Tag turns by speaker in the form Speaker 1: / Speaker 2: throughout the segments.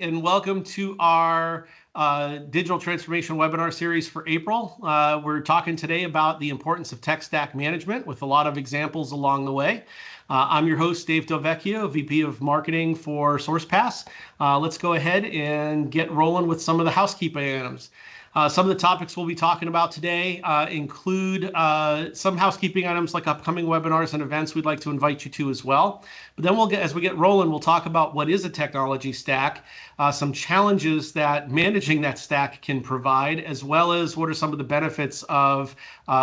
Speaker 1: everybody, and welcome to our digital transformation webinar series for April. We're talking today about the importance of tech stack management with a lot of examples along the way. I'm your host, Dave Delvecchio, VP of Marketing for Sourcepass. Let's go ahead and get rolling with some of the housekeeping items. Some of the topics we'll be talking about today include some housekeeping items like upcoming webinars and events we'd like to invite you to as well. But then as we get rolling, we'll talk about what is a technology stack, some challenges that managing that stack can provide, as well as what are some of the benefits of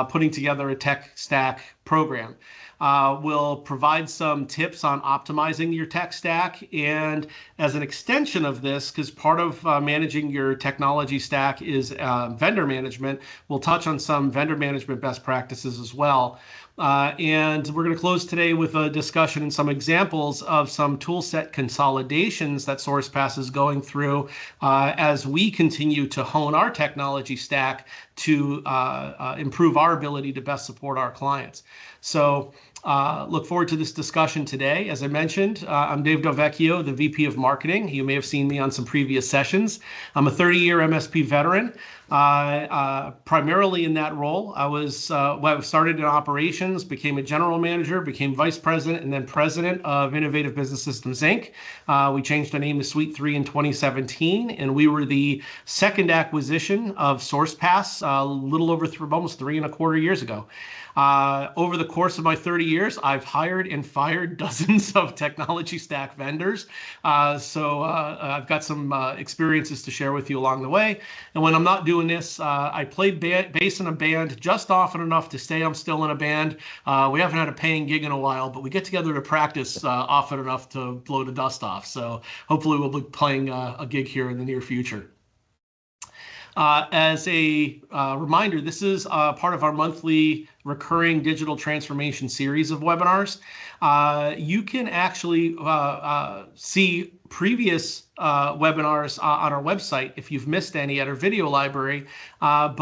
Speaker 1: putting together a tech stack program. We'll provide some tips on optimizing your tech stack, and as an extension of this, because part of managing your technology stack is vendor management, we'll touch on some vendor management best practices as well. And we're going to close today with a discussion and some examples of some toolset consolidations that Sourcepass is going through as we continue to hone our technology stack to improve our ability to best support our clients. So look forward to this discussion today. As I mentioned, I'm Dave Delvecchio, the VP of Marketing. You may have seen me on some previous sessions. I'm a 30-year MSP veteran. Primarily in that role, I started in operations, became a general manager, became vice president, and then president of Innovative Business Systems, Inc. We changed our name to Suite 3 in 2017, and we were the second acquisition of Sourcepass a little over almost 3.25 years ago. Over the course of my 30 years, I've hired and fired dozens of technology stack vendors. So I've got some experiences to share with you along the way. And when I'm not doing this, I played bass in a band just often enough to say I'm still in a band. We haven't had a paying gig in a while, but we get together to practice often enough to blow the dust off. So hopefully we'll be playing a gig here in the near future. As a reminder, this is part of our monthly recurring digital transformation series of webinars. You can actually see previous webinars on our website if you've missed any at our video library. We have 2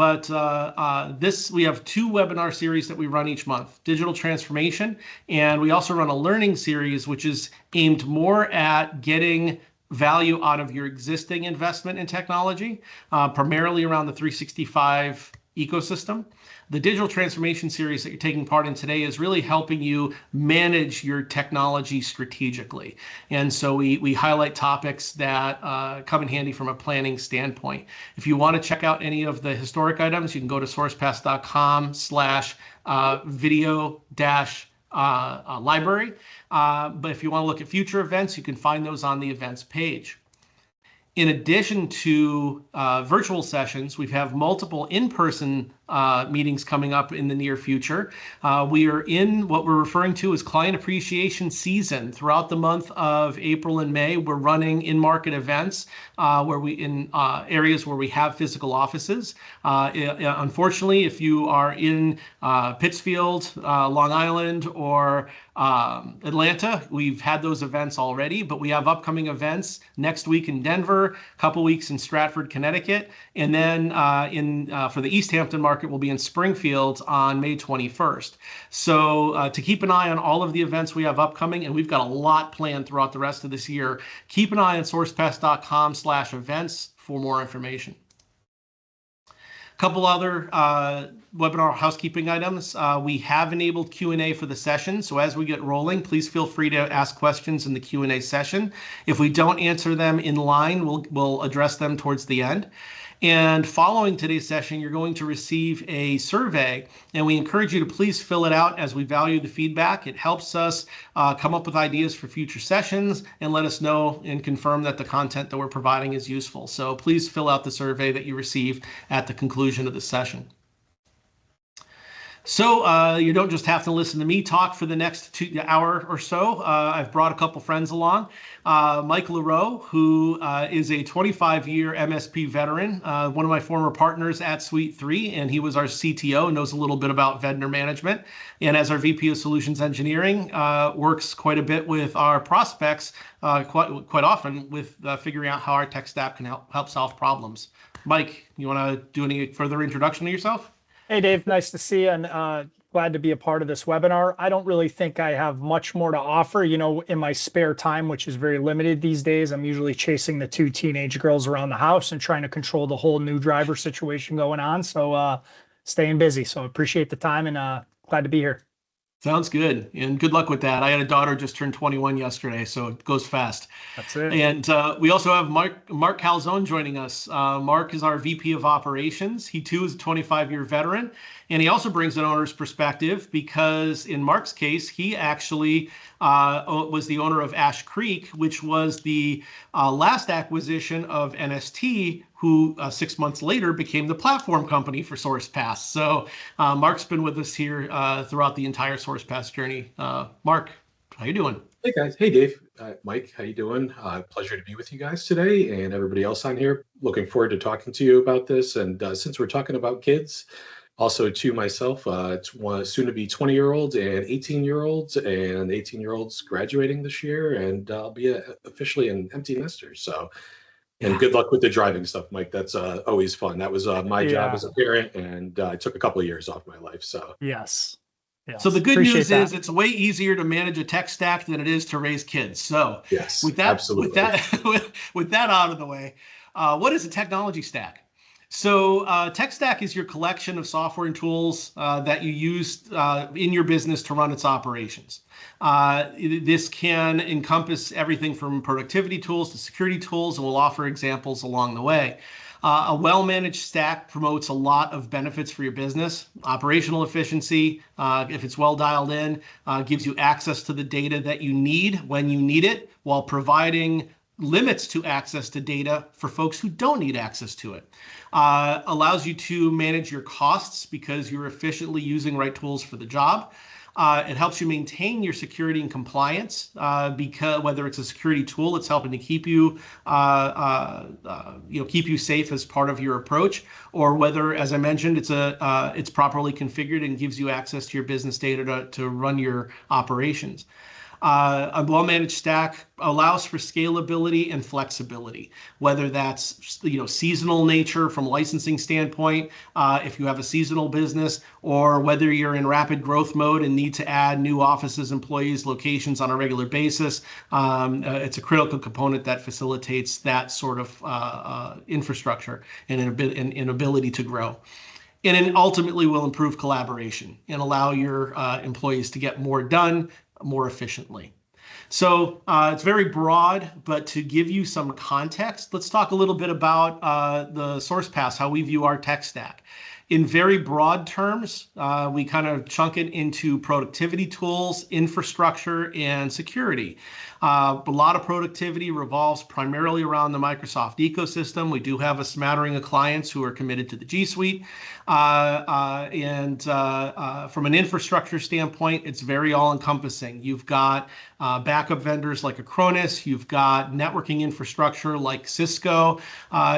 Speaker 1: webinar series that we run each month, digital transformation, and we also run a learning series, which is aimed more at getting value out of your existing investment in technology, primarily around the 365 ecosystem. The digital transformation series that you're taking part in today is really helping you manage your technology strategically. And so we highlight topics that come in handy from a planning standpoint. If you want to check out any of the historic items, you can go to sourcepass.com/video-library. But if you want to look at future events, you can find those on the events page. In addition to virtual sessions, we have multiple in-person meetings coming up in the near future. We are in what we're referring to as client appreciation season. Throughout the month of April and May, we're running in-market events in areas where we have physical offices. Unfortunately, if you are in Pittsfield, Long Island, or Atlanta, we've had those events already, but we have upcoming events next week in Denver, a couple weeks in Stratford, Connecticut, and then for the East Hampton market, will be in Springfield on May 21st. So to keep an eye on all of the events we have upcoming, and we've got a lot planned throughout the rest of this year, keep an eye on sourcepass.com/events for more information. A couple other webinar housekeeping items. We have enabled Q&A for the session, so as we get rolling, please feel free to ask questions in the Q&A session. If we don't answer them in line, we'll address them towards the end. And following today's session, you're going to receive a survey, and we encourage you to please fill it out as we value the feedback. It helps us come up with ideas for future sessions and let us know and confirm that the content that we're providing is useful. So please fill out the survey that you receive at the conclusion of the session. So you don't just have to listen to me talk for the next hour or so. I've brought a couple friends along. Mike LaRoe, who is a 25-year MSP veteran, one of my former partners at Suite 3, and he was our CTO, knows a little bit about vendor management. And as our VP of Solutions Engineering, works quite a bit with our prospects, quite often with figuring out how our tech stack can help solve problems. Mike, you want to do any further introduction to yourself?
Speaker 2: Hey, Dave, nice to see you. And Glad to be a part of this webinar. I don't really think I have much more to offer, in my spare time, which is very limited these days. I'm usually chasing the two teenage girls around the house and trying to control the whole new driver situation going on. So staying busy. So appreciate the time and glad to be here.
Speaker 1: Sounds good. And good luck with that. I had a daughter just turned 21 yesterday, so it goes fast.
Speaker 2: That's it.
Speaker 1: And we also have Mark Calzone joining us. Mark is our VP of Operations. He too is a 25-year veteran, and he also brings an owner's perspective because in Mark's case, he actually was the owner of Ash Creek, which was the last acquisition of NST, who 6 months later became the platform company for Sourcepass. So Mark's been with us here throughout the entire Sourcepass journey. Mark, how you doing?
Speaker 3: Hey guys. Hey Dave. Mike, how you doing? Pleasure to be with you guys today and everybody else on here. Looking forward to talking to you about this. And since we're talking about kids, also to myself, soon to be 20-year-olds and 18-year-olds, and 18-year-olds graduating this year, and I'll be officially an empty nester. So, and good luck with the driving stuff, Mike. That's always fun. That was my job as a parent, and I took a couple of years off my life. So
Speaker 2: yes.
Speaker 1: So the good news is it's way easier to manage a tech stack than it is to raise kids. So
Speaker 3: yes,
Speaker 1: with that,
Speaker 3: absolutely.
Speaker 1: with that out of the way, what is a technology stack? So tech stack is your collection of software and tools that you use in your business to run its operations. This can encompass everything from productivity tools to security tools, and we'll offer examples along the way. A well-managed stack promotes a lot of benefits for your business. Operational efficiency, if it's well dialed in, gives you access to the data that you need when you need it, while providing limits to access to data for folks who don't need access to it. Allows you to manage your costs because you're efficiently using right tools for the job. It helps you maintain your security and compliance because whether it's a security tool, it's helping to keep you, keep you safe as part of your approach, or whether, as I mentioned, it's properly configured and gives you access to your business data to run your operations. A well-managed stack allows for scalability and flexibility, whether that's seasonal nature from a licensing standpoint, if you have a seasonal business, or whether you're in rapid growth mode and need to add new offices, employees, locations on a regular basis. It's a critical component that facilitates that sort of infrastructure and an ability to grow. And it ultimately will improve collaboration and allow your employees to get more done more efficiently. So it's very broad, but to give you some context, let's talk a little bit about the Sourcepass, how we view our tech stack. In very broad terms, we kind of chunk it into productivity tools, infrastructure, and security. A lot of productivity revolves primarily around the Microsoft ecosystem. We do have a smattering of clients who are committed to the G Suite. And from an infrastructure standpoint, it's very all-encompassing. You've got backup vendors like Acronis. You've got networking infrastructure like Cisco.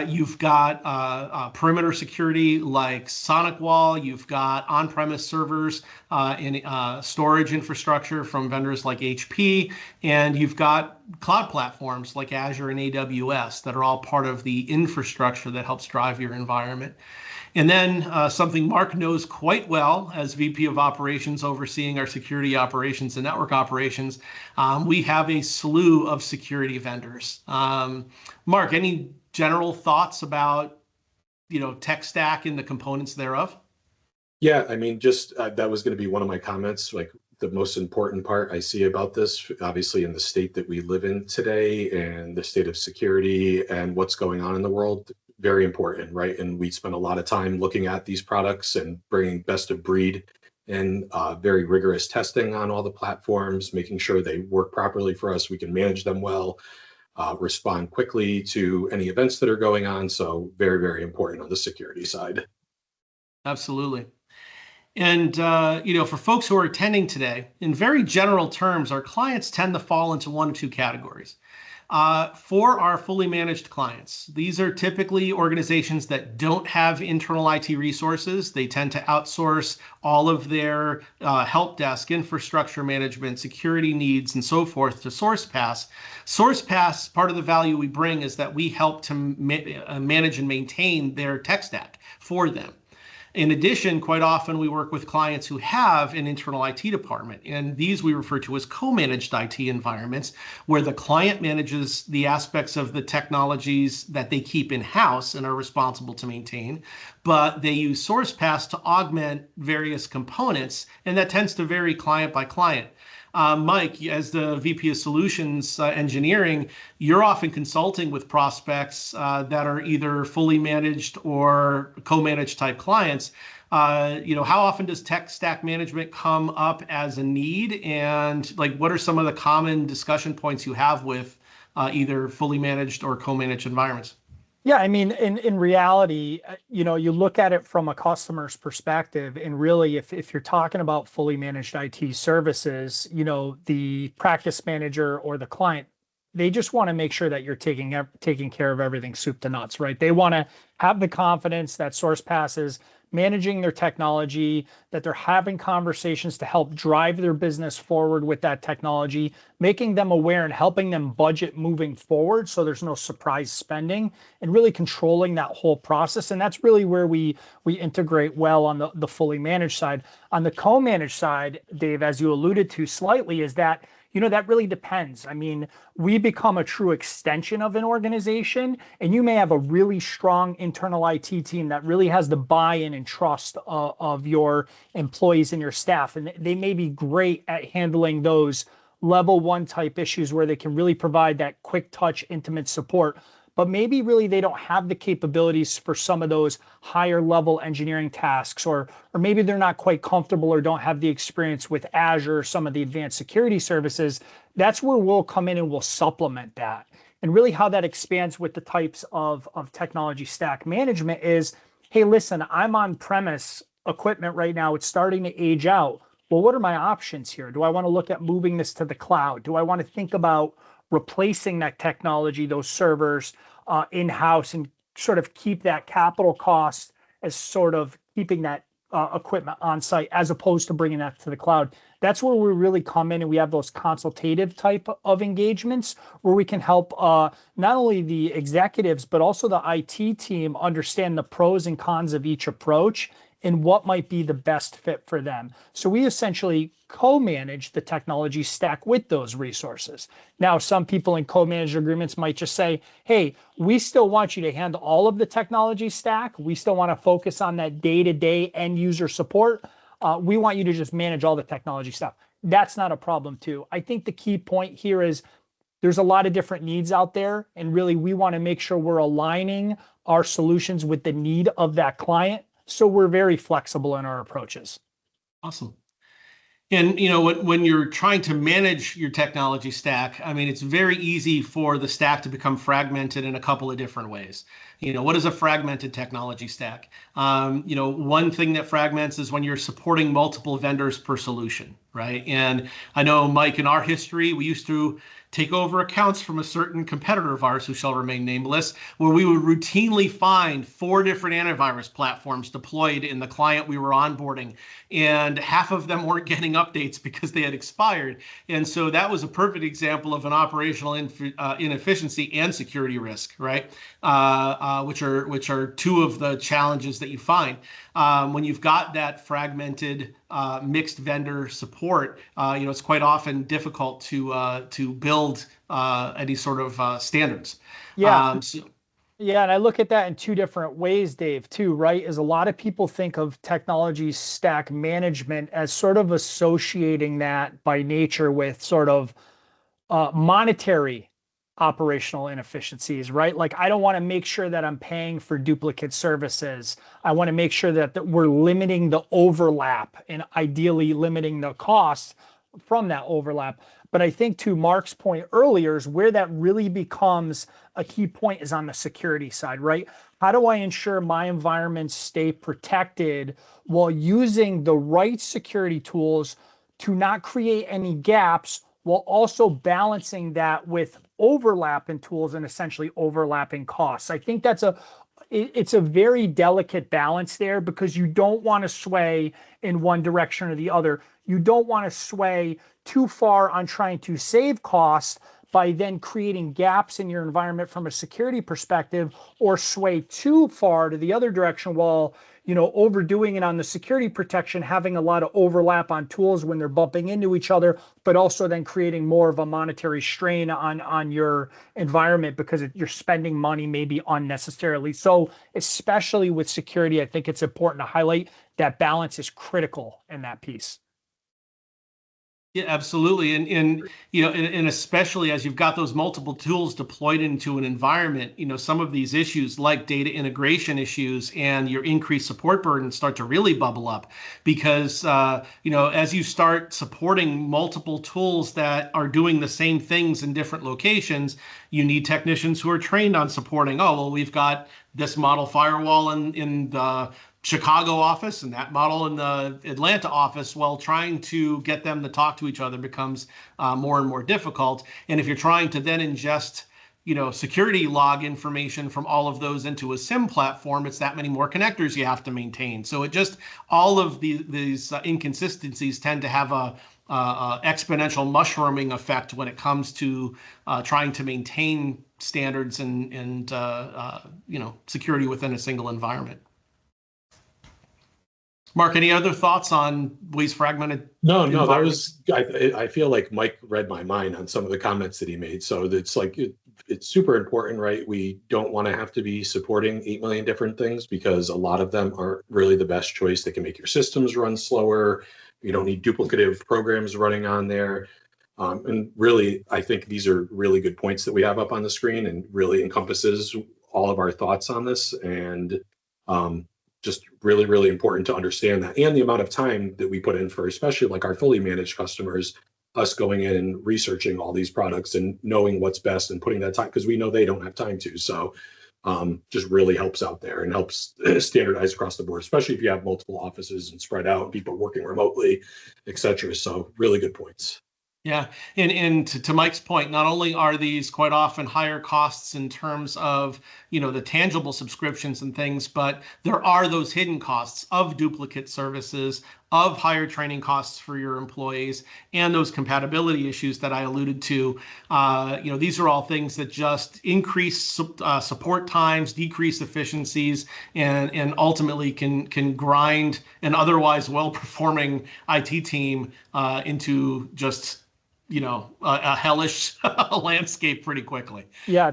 Speaker 1: You've got perimeter security like SonicWall. You've got on-premise servers and storage infrastructure from vendors like HP. And you've got cloud platforms like Azure and AWS that are all part of the infrastructure that helps drive your environment. And then something Mark knows quite well as VP of Operations overseeing our security operations and network operations, we have a slew of security vendors. Mark, any general thoughts about tech stack and the components thereof?
Speaker 3: Yeah, I mean, just that was going to be one of my comments. Like the most important part I see about this, obviously in the state that we live in today and the state of security and what's going on in the world, very important, right? And we spend a lot of time looking at these products and bringing best of breed and very rigorous testing on all the platforms, making sure they work properly for us. We can manage them well, respond quickly to any events that are going on. So very, very important on the security side.
Speaker 1: Absolutely. And, for folks who are attending today, in very general terms, our clients tend to fall into one of two categories. For our fully managed clients, these are typically organizations that don't have internal IT resources. They tend to outsource all of their help desk, infrastructure management, security needs, and so forth to Sourcepass. Sourcepass, part of the value we bring is that we help to manage and maintain their tech stack for them. In addition, quite often we work with clients who have an internal IT department, and these we refer to as co-managed IT environments, where the client manages the aspects of the technologies that they keep in-house and are responsible to maintain, but they use Sourcepass to augment various components, and that tends to vary client by client. Mike, as the VP of Solutions Engineering, you're often consulting with prospects that are either fully managed or co-managed type clients. How often does tech stack management come up as a need? And like, what are some of the common discussion points you have with either fully managed or co-managed environments?
Speaker 2: Yeah, I mean, in reality, you look at it from a customer's perspective, and really, if you're talking about fully managed IT services, the practice manager or the client, they just want to make sure that you're taking care of everything soup to nuts, right? They want to have the confidence that Sourcepass is managing their technology, that they're having conversations to help drive their business forward with that technology, making them aware and helping them budget moving forward so there's no surprise spending, and really controlling that whole process. And that's really where we integrate well on the fully managed side. On the co-managed side, Dave, as you alluded to slightly, is that that really depends. I mean, we become a true extension of an organization, and you may have a really strong internal IT team that really has the buy-in and trust of your employees and your staff. And they may be great at handling those level 1 type issues where they can really provide that quick touch, intimate support. But maybe really they don't have the capabilities for some of those higher level engineering tasks, or maybe they're not quite comfortable or don't have the experience with Azure or some of the advanced security services. That's where we'll come in and we'll supplement that. And really how that expands with the types of technology stack management is, hey, listen, I'm on premise equipment right now. It's starting to age out. Well, what are my options here? Do I want to look at moving this to the cloud? Do I want to think about replacing that technology, those servers in-house, and sort of keep that capital cost as sort of keeping that equipment on site as opposed to bringing that to the cloud? That's where we really come in, and we have those consultative type of engagements where we can help not only the executives, but also the IT team understand the pros and cons of each approach and what might be the best fit for them. So we essentially co-manage the technology stack with those resources. Now, some people in co-managed agreements might just say, hey, we still want you to handle all of the technology stack. We still want to focus on that day-to-day end user support. We want you to just manage all the technology stuff. That's not a problem too. I think the key point here is there's a lot of different needs out there, and really we want to make sure we're aligning our solutions with the need of that client. So we're very flexible in our approaches.
Speaker 1: Awesome. And when you're trying to manage your technology stack, I mean, it's very easy for the stack to become fragmented in a couple of different ways. What is a fragmented technology stack? One thing that fragments is when you're supporting multiple vendors per solution, right? And I know, Mike, in our history, we used to take over accounts from a certain competitor of ours who shall remain nameless, where we would routinely find 4 different antivirus platforms deployed in the client we were onboarding, and half of them weren't getting updates because they had expired. And so that was a perfect example of an operational inefficiency and security risk, right? Which are 2 of the challenges that you find when you've got that fragmented mixed vendor support. It's quite often difficult to build any sort of standards.
Speaker 2: Yeah. Yeah, and I look at that in 2 different ways, Dave, too, right? Is a lot of people think of technology stack management as sort of associating that by nature with sort of monetary operational inefficiencies, right? Like, I don't want to make sure that I'm paying for duplicate services. I want to make sure that we're limiting the overlap and ideally limiting the cost from that overlap. But I think to Mark's point earlier is where that really becomes a key point is on the security side, right? How do I ensure my environments stay protected while using the right security tools to not create any gaps, while also balancing that with overlap in tools and essentially overlapping costs? I think it's a very delicate balance there, because you don't want to sway in one direction or the other. You don't want to sway too far on trying to save costs, by then creating gaps in your environment from a security perspective, or sway too far to the other direction while, overdoing it on the security protection, having a lot of overlap on tools when they're bumping into each other, but also then creating more of a monetary strain on your environment because you're spending money maybe unnecessarily. So especially with security, I think it's important to highlight that balance is critical in that piece.
Speaker 1: Yeah, absolutely. And especially as you've got those multiple tools deployed into an environment, some of these issues like data integration issues and your increased support burden start to really bubble up because, as you start supporting multiple tools that are doing the same things in different locations, you need technicians who are trained on supporting, we've got this model firewall in the Chicago office and that model in the Atlanta office. Well, trying to get them to talk to each other becomes more and more difficult. And if you're trying to then ingest, security log information from all of those into a SIM platform, it's that many more connectors you have to maintain. So all of these inconsistencies tend to have a exponential mushrooming effect when it comes to trying to maintain standards and security within a single environment. Mark, any other thoughts on ways fragmented?
Speaker 3: No, that was, I feel like Mike read my mind on some of the comments that he made. So it's like, it's super important, right? We don't want to have to be supporting 8 million different things because a lot of them aren't really the best choice. They can make your systems run slower. You don't need duplicative programs running on there. And really, I think these are really good points that we have up on the screen and really encompasses all of our thoughts on this. And just really, really important to understand that, and the amount of time that we put in for, especially like our fully managed customers, us going in and researching all these products and knowing what's best and putting that time, because we know they don't have time to. So just really helps out there and helps standardize across the board, especially if you have multiple offices and spread out, people working remotely, et cetera. So really good points.
Speaker 1: Yeah, and to Mike's point, not only are these quite often higher costs in terms of, the tangible subscriptions and things, but there are those hidden costs of duplicate services, of higher training costs for your employees, and those compatibility issues that I alluded to. These are all things that just increase support times, decrease efficiencies, and ultimately can grind an otherwise well-performing IT team into just a hellish landscape pretty quickly.
Speaker 2: Yeah,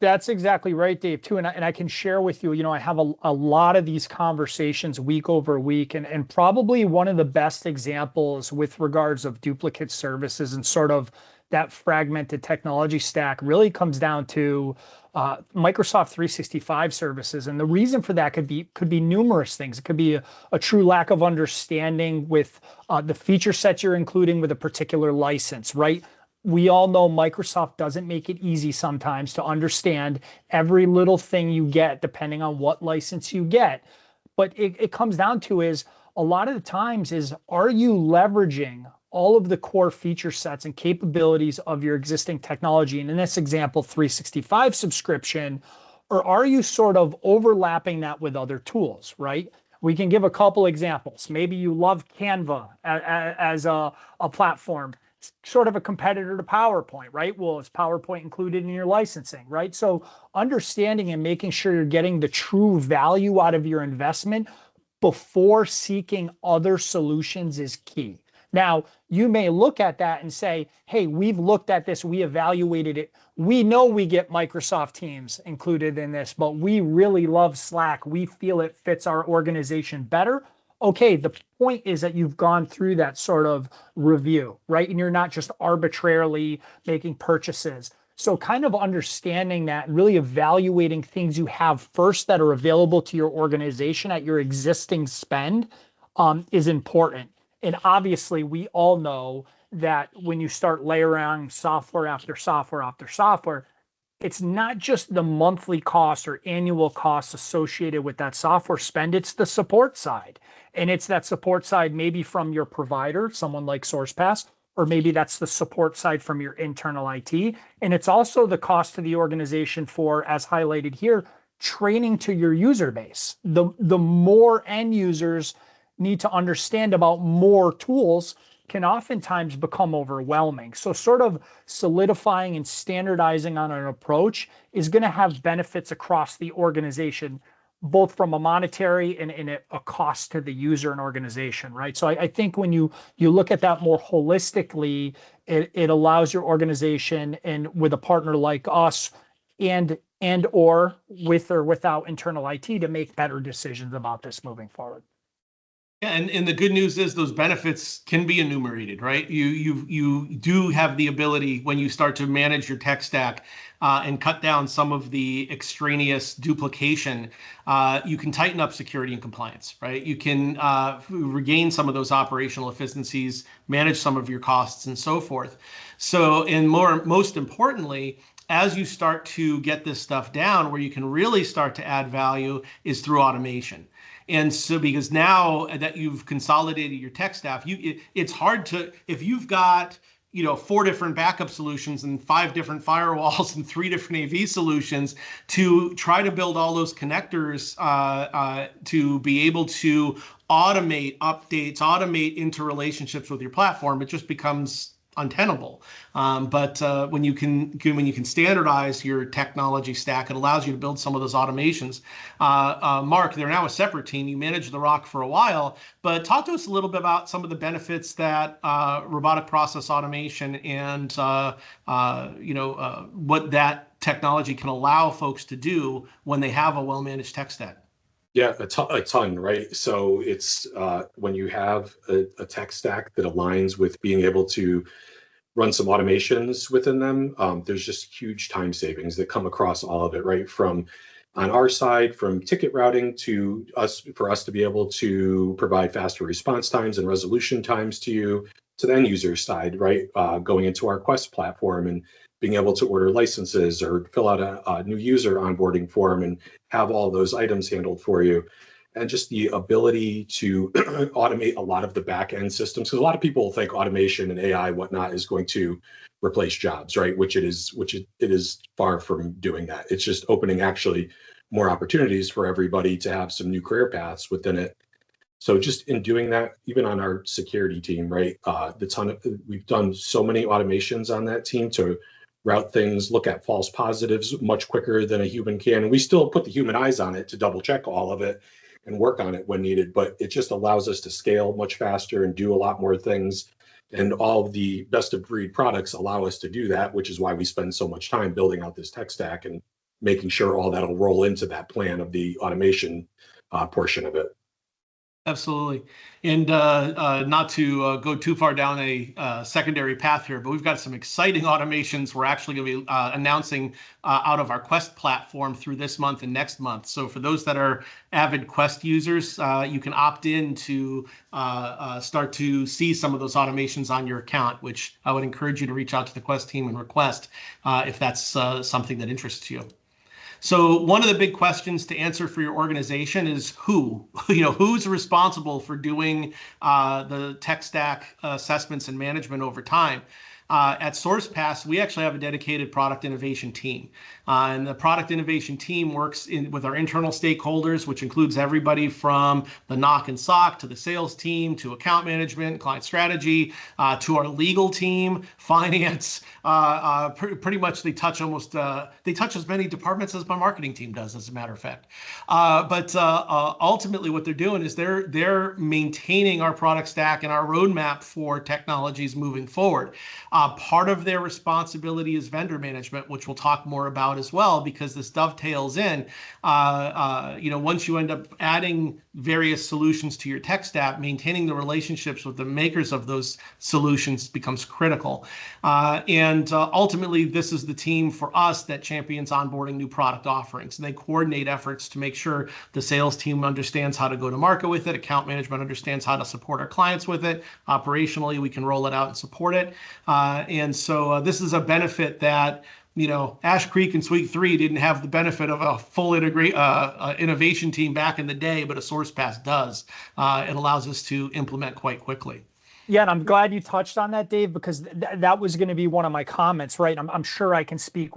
Speaker 2: that's exactly right, Dave, too. And I can share with you, I have a lot of these conversations week over week, and probably one of the best examples with regards of duplicate services and sort of that fragmented technology stack really comes down to Microsoft 365 services. And the reason for that could be numerous things. It could be a true lack of understanding with the feature sets you're including with a particular license, right? We all know Microsoft doesn't make it easy sometimes to understand every little thing you get depending on what license you get. But it comes down to is a lot of the times is, are you leveraging all of the core feature sets and capabilities of your existing technology, and in this example, 365 subscription, or are you sort of overlapping that with other tools, right? We can give a couple examples. Maybe you love Canva as a platform, sort of a competitor to PowerPoint, right? Well, is PowerPoint included in your licensing, right? So understanding and making sure you're getting the true value out of your investment before seeking other solutions is key. Now, you may look at that and say, hey, we've looked at this, we evaluated it. We know we get Microsoft Teams included in this, but we really love Slack. We feel it fits our organization better. Okay, the point is that you've gone through that sort of review, right? And you're not just arbitrarily making purchases. So kind of understanding that and really evaluating things you have first that are available to your organization at your existing spend is important. And obviously, we all know that when you start layering software after software after software, it's not just the monthly cost or annual costs associated with that software spend, it's the support side. And it's that support side maybe from your provider, someone like Sourcepass, or maybe that's the support side from your internal IT. And it's also the cost to the organization for, as highlighted here, training to your user base. The more end users need to understand about more tools, can oftentimes become overwhelming. So sort of solidifying and standardizing on an approach is going to have benefits across the organization, both from a monetary and a cost to the user and organization, right? So I think when you look at that more holistically, it allows your organization, and with a partner like us, and or with or without internal IT, to make better decisions about this moving forward.
Speaker 1: Yeah, and the good news is those benefits can be enumerated, right? You do have the ability, when you start to manage your tech stack and cut down some of the extraneous duplication, you can tighten up security and compliance, right? You can regain some of those operational efficiencies, manage some of your costs, and so forth. So, and most importantly, as you start to get this stuff down, where you can really start to add value is through automation. And so, because now that you've consolidated your tech staff, it's hard to, if you've got, 4 different backup solutions and 5 different firewalls and 3 different AV solutions, to try to build all those connectors to be able to automate updates, automate interrelationships with your platform, it just becomes untenable. But when you can standardize your technology stack, it allows you to build some of those automations. Mark, they're now a separate team. You managed the ROC for a while, but talk to us a little bit about some of the benefits that robotic process automation and what that technology can allow folks to do when they have a well-managed tech stack.
Speaker 3: Yeah, a ton, right? So it's when you have a tech stack that aligns with being able to run some automations within them, there's just huge time savings that come across all of it, right? From on our side, from ticket routing to for us to be able to provide faster response times and resolution times to you, to the end user side, right? Going into our Quest platform and being able to order licenses or fill out a new user onboarding form and have all those items handled for you. And just the ability to automate a lot of the back end systems. Because a lot of people think automation and AI, whatnot, is going to replace jobs, right? Which it is far from doing that. It's just opening actually more opportunities for everybody to have some new career paths within it. So just in doing that, even on our security team, right? We've done so many automations on that team to route things, look at false positives much quicker than a human can. And we still put the human eyes on it to double check all of it and work on it when needed, but it just allows us to scale much faster and do a lot more things. And all of the best of breed products allow us to do that, which is why we spend so much time building out this tech stack and making sure all that'll roll into that plan of the automation portion of it.
Speaker 1: Absolutely. And not to go too far down a secondary path here, but we've got some exciting automations we're actually going to be announcing out of our Quest platform through this month and next month. So for those that are avid Quest users, you can opt in to start to see some of those automations on your account, which I would encourage you to reach out to the Quest team and request if that's something that interests you. So one of the big questions to answer for your organization is who? Who's responsible for doing the tech stack assessments and management over time? At Sourcepass, we actually have a dedicated product innovation team. And the product innovation team works with our internal stakeholders, which includes everybody from the NOC and SOC to the sales team, to account management, client strategy, to our legal team, finance. Pretty much they touch as many departments as my marketing team does, as a matter of fact. But ultimately what they're doing is they're maintaining our product stack and our roadmap for technologies moving forward. Part of their responsibility is vendor management, which we'll talk more about as well, because this dovetails in. Once you end up adding various solutions to your tech stack, maintaining the relationships with the makers of those solutions becomes critical. And ultimately, this is the team for us that champions onboarding new product offerings. And they coordinate efforts to make sure the sales team understands how to go to market with it. Account management understands how to support our clients with it. Operationally, we can roll it out and support it. And so this is a benefit that Ash Creek and Suite 3 didn't have the benefit of a full innovation team back in the day, but a Sourcepass does. It allows us to implement quite quickly.
Speaker 2: Yeah, and I'm glad you touched on that, Dave, because that was going to be one of my comments, right? I'm sure I can speak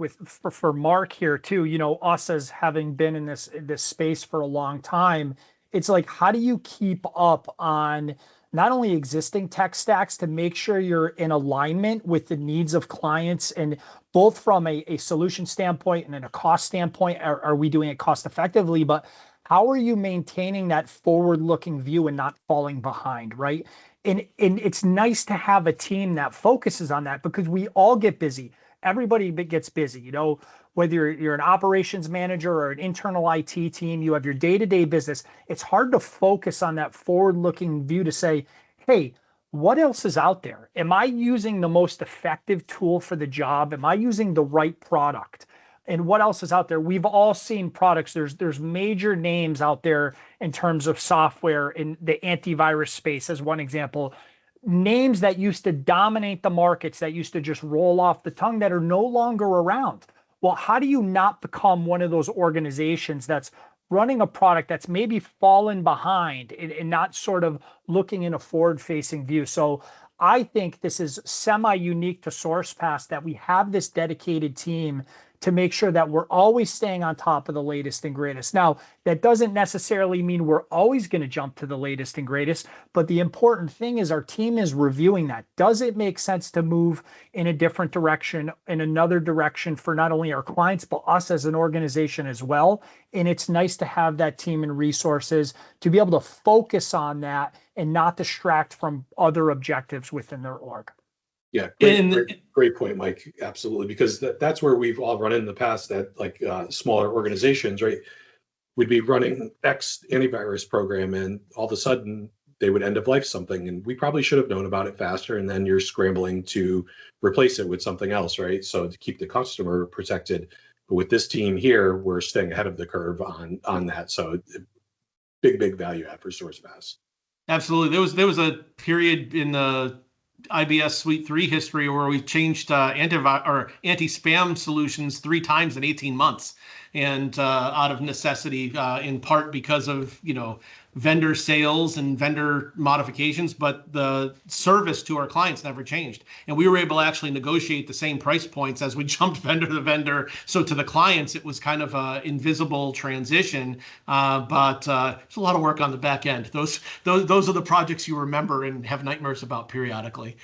Speaker 2: for Mark here too. Us as having been in this space for a long time, it's like, how do you keep up on not only existing tech stacks to make sure you're in alignment with the needs of clients, and both from a solution standpoint and then a cost standpoint, are we doing it cost effectively, but how are you maintaining that forward-looking view and not falling behind, right? And it's nice to have a team that focuses on that, because we all get busy. Everybody gets busy, whether you're an operations manager or an internal IT team, you have your day-to-day business. It's hard to focus on that forward-looking view to say, hey, what else is out there? Am I using the most effective tool for the job? Am I using the right product? And what else is out there? We've all seen products. There's major names out there in terms of software in the antivirus space, as one example. Names that used to dominate the markets, that used to just roll off the tongue, that are no longer around. Well, how do you not become one of those organizations that's running a product that's maybe fallen behind and not sort of looking in a forward-facing view? So I think this is semi-unique to Sourcepass, that we have this dedicated team to make sure that we're always staying on top of the latest and greatest. Now, that doesn't necessarily mean we're always going to jump to the latest and greatest, but the important thing is our team is reviewing that. Does it make sense to move in a different direction, in another direction, for not only our clients, but us as an organization as well? And it's nice to have that team and resources to be able to focus on that and not distract from other objectives within their org.
Speaker 3: Yeah, great point, Mike. Absolutely, because that's where we've all run in the past, that like smaller organizations, right? We'd be running X antivirus program, and all of a sudden they would end of life something, and we probably should have known about it faster. And then you're scrambling to replace it with something else, right? So to keep the customer protected. But with this team here, we're staying ahead of the curve on that. So big value add for Sourcepass.
Speaker 1: Absolutely. There was a period in the IBS Suite 3 history where we changed anti-spam solutions 3 times in 18 months, and out of necessity, in part because of vendor sales and vendor modifications, but the service to our clients never changed, and we were able to actually negotiate the same price points as we jumped vendor to vendor. So to the clients, it was kind of an invisible transition, but it's a lot of work on the back end. Those are the projects you remember and have nightmares about periodically.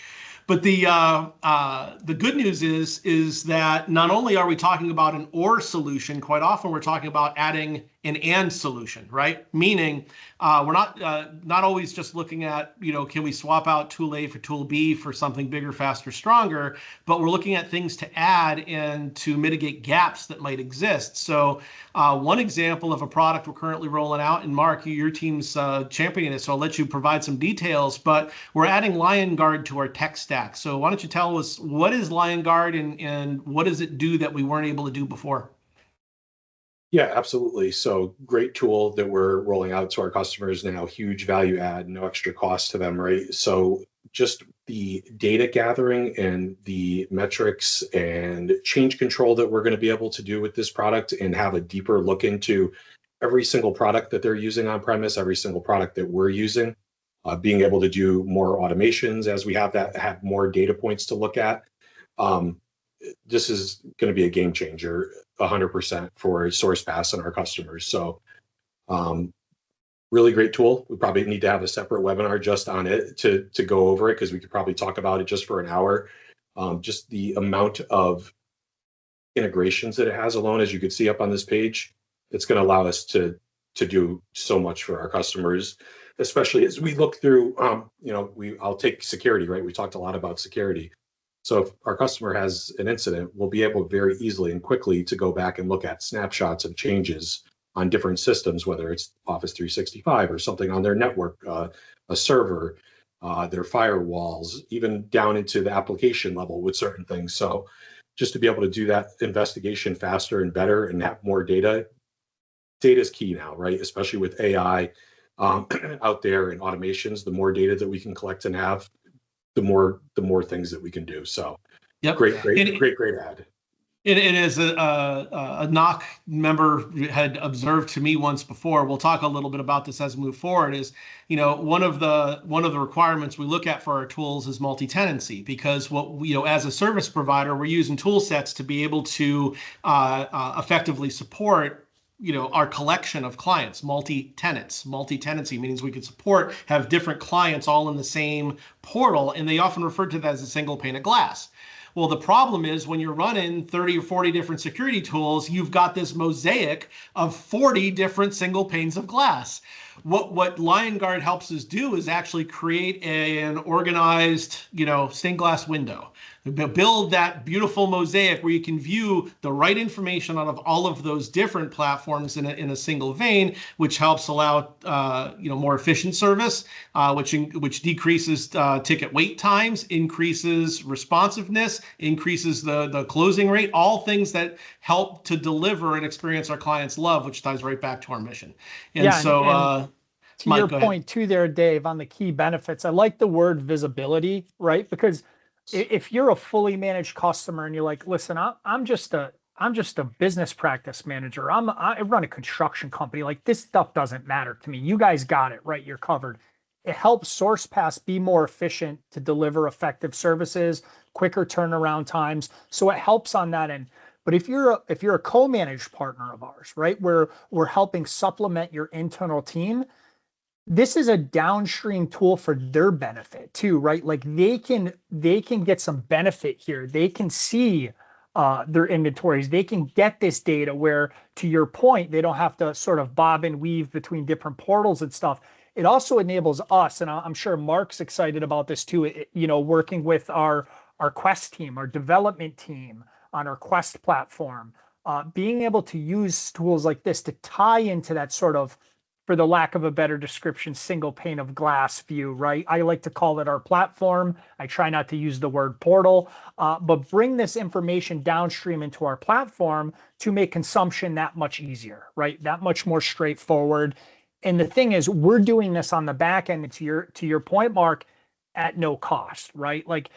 Speaker 1: But the good news is that not only are we talking about an or solution, quite often we're talking about adding an and solution, right? Meaning we're not always just looking at, can we swap out tool A for tool B for something bigger, faster, stronger, but we're looking at things to add and to mitigate gaps that might exist. So one example of a product we're currently rolling out, and Mark, your team's championing it, so I'll let you provide some details, but we're adding LionGuard to our tech stack. So why don't you tell us, what is LionGuard and what does it do that we weren't able to do before?
Speaker 3: Yeah, absolutely. So great tool that we're rolling out to our customers now, huge value add, no extra cost to them, right? So just the data gathering and the metrics and change control that we're going to be able to do with this product, and have a deeper look into every single product that they're using on premise, every single product that we're using, being able to do more automations as we have more data points to look at. This is going to be a game changer, 100% for Sourcepass and our customers. So really great tool. We probably need to have a separate webinar just on it to go over it, because we could probably talk about it just for an hour. Just the amount of integrations that it has alone, as you could see up on this page, it's going to allow us to do so much for our customers, especially as we look through, I'll take security, right? We talked a lot about security. So if our customer has an incident, we'll be able very easily and quickly to go back and look at snapshots of changes on different systems, whether it's Office 365 or something on their network, a server, their firewalls, even down into the application level with certain things. So just to be able to do that investigation faster and better and have more data. Data is key now, right? Especially with AI out there and automations, the more data that we can collect and have, the more things that we can do. So yep. Great ad.
Speaker 1: And as a NOC member had observed to me once before, we'll talk a little bit about this as we move forward, is, one of the requirements we look at for our tools is multi-tenancy, because as a service provider, we're using tool sets to be able to effectively support our collection of clients, multi-tenants. Multi-tenancy means we could have different clients all in the same portal, and they often refer to that as a single pane of glass. Well, the problem is when you're running 30 or 40 different security tools, you've got this mosaic of 40 different single panes of glass. What LionGuard helps us do is actually create an organized, stained glass window. Build that beautiful mosaic where you can view the right information out of all of those different platforms in a single vein, which helps allow more efficient service, which decreases ticket wait times, increases responsiveness, increases the closing rate, all things that help to deliver an experience our clients love, which ties right back to our mission. And
Speaker 2: to your point too there, Dave, on the key benefits, I like the word visibility, right? Because if you're a fully managed customer and you're like, listen, I'm just a business practice manager. I run a construction company. Like, this stuff doesn't matter to me. You guys got it, right? You're covered. It helps Sourcepass be more efficient to deliver effective services, quicker turnaround times. So it helps on that end. But if you're a co-managed partner of ours, right, where we're helping supplement your internal team, this is a downstream tool for their benefit too, right? Like, they can get some benefit here. They can see their inventories. They can get this data where, to your point, they don't have to sort of bob and weave between different portals and stuff. It also enables us, and I'm sure Mark's excited about this too, working with our Quest team, our development team on our Quest platform, being able to use tools like this to tie into that sort of, for the lack of a better description, single pane of glass view, right? I like to call it our platform. I try not to use the word portal, but bring this information downstream into our platform to make consumption that much easier, right? That much more straightforward. And the thing is, we're doing this on the back end, to your point, Mark, at no cost, right? Like,